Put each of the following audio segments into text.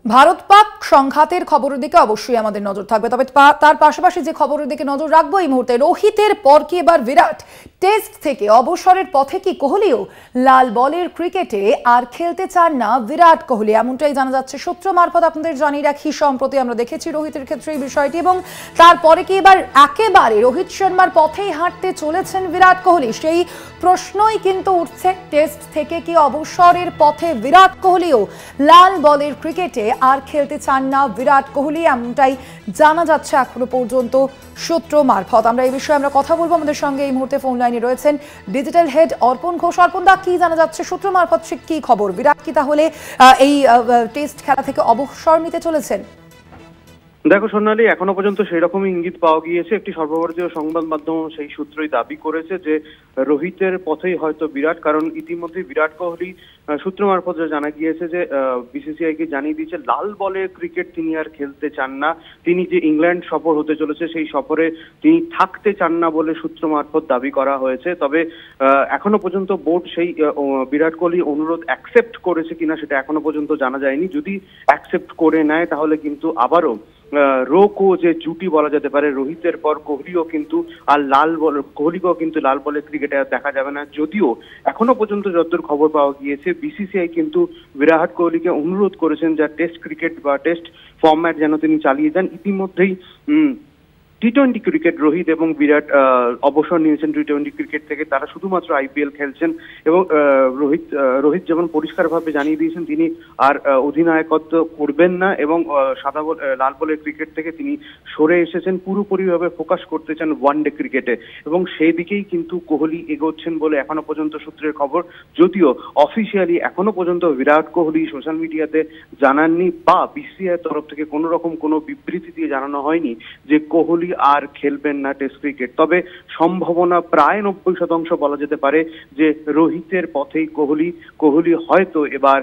ভারত পাক সংঘাতের খবরের দিকে অবশ্যই আমাদের নজর থাকবে, তবে তার পাশাপাশি যে খবরের দিকে নজর রাখবো এই মুহূর্তে, রোহিতের পর কি এবার বিরাট টেস্ট থেকে অবসরের পথে কি কোহলিও? লাল বলের ক্রিকেটে আর খেলতে চান না বিরাট কোহলি, এমনটাই জানা যাচ্ছে সূত্র মারফত। আপনাদের জানিয়ে রাখি, সম্প্রতি আমরা দেখেছি রোহিতের ক্ষেত্রে এই বিষয়টি, এবং তারপরে কি এবার একেবারে রোহিত শর্মার পথেই হাঁটতে চলেছেন বিরাট কোহলি? সেই প্রশ্নই কিন্তু উঠছে। টেস্ট থেকে কি অবসরের পথে বিরাট কোহলিও? লাল বলের ক্রিকেটে আর খেলতে চান না বিরাট কোহলি, এমনটাই জানা যাচ্ছে এখনো পর্যন্ত সূত্র মারফত। আমরা এই বিষয়ে কথা বলবো। আমাদের সঙ্গে এই মুহূর্তে ফোন লাইনে রয়েছেন ডিজিটাল হেড অর্পণ ঘোষ। অর্পণ দা, কি জানা যাচ্ছে সূত্র মারফত, কি খবর? বিরাট কি তাহলে এই টেস্ট খেলা থেকে অবসর নিতে চলেছেন? দেখো সোনালী, এখনো পর্যন্ত সেই রকমই ইঙ্গিত পাওয়া গিয়েছে। একটি সর্বভারতীয় সংবাদ মাধ্যম সেই সূত্রই দাবি করেছে যে রোহিতের পথেই হয়তো বিরাট, কারণ ইতিমধ্যে বিরাট কোহলি সূত্র মারফত জানা গিয়েছে যে বিসিসিআই কে জানিয়ে দিয়েছে লাল বলে ক্রিকেট তিনি আর খেলতে চান না। তিনি যে ইংল্যান্ড সফর হতে চলেছে সেই সফরে তিনি থাকতে চান না বলে সূত্র মারফত দাবি করা হয়েছে। তবে এখনো পর্যন্ত বোর্ড সেই বিরাট কোহলি অনুরোধ অ্যাকসেপ্ট করেছে কিনা সেটা এখনো পর্যন্ত জানা যায়নি। যদি অ্যাকসেপ্ট করে নেয় তাহলে কিন্তু আবারও রোকো যে জুটি বলা যেতে পারে, রোহিতের পর কোহলিও কিন্তু আর কোহলিকেও কিন্তু লাল বলে ক্রিকেটে আর দেখা যাবে না। যদিও এখনো পর্যন্ত যতদূর খবর পাওয়া গিয়েছে বিসিসিআই কিন্তু বিরাট কোহলিকে অনুরোধ করেছেন যা টেস্ট ক্রিকেট বা টেস্ট ফরম্যাট যেন তিনি চালিয়ে যান। ইতিমধ্যেই টি-20 ক্রিকেট রোহিত এবং বিরাট অবসর নিয়েছেন টি-20 ক্রিকেট থেকে, তারা শুধুমাত্র আইপিএল খেলছেন। এবং রোহিত যেমন পরিষ্কারভাবে জানিয়ে দিয়েছেন তিনি আর অধিনায়কত্ব করবেন না এবং লাল বলের ক্রিকেট থেকে তিনি সরে এসেছেন, পুরোপুরিভাবে ফোকাস করতে চান ওয়ানডে ক্রিকেটে, এবং সেই দিকেই কিন্তু কোহলি এগোচ্ছেন বলে এখনো পর্যন্ত সূত্রের খবর। যদিও অফিসিয়ালি এখনো পর্যন্ত বিরাট কোহলি সোশ্যাল মিডিয়াতে জানাননি বা বিসিসিআই তরফ থেকে কোনো রকম কোনো বিবৃতি দিয়ে জানানো হয়নি যে কোহলি আর খেলবেন না টেস্ট ক্রিকেট। তবে সম্ভাবনা প্রায় 90% বলা যেতে পারে যে রোহিতের পথেই কোহলি হয়তো এবার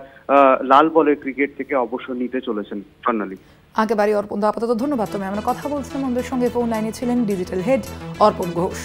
লাল বলের ক্রিকেট থেকে অবসর নিতে চলেছেন। স্বর্ণালী, একেবারে অর্পণ, আপাতত ধন্যবাদ। তুমি আমরা কথা বলছিলাম, আমাদের সঙ্গে ফোন লাইনে ছিলেন ডিজিটাল হেড অর্পণ ঘোষ।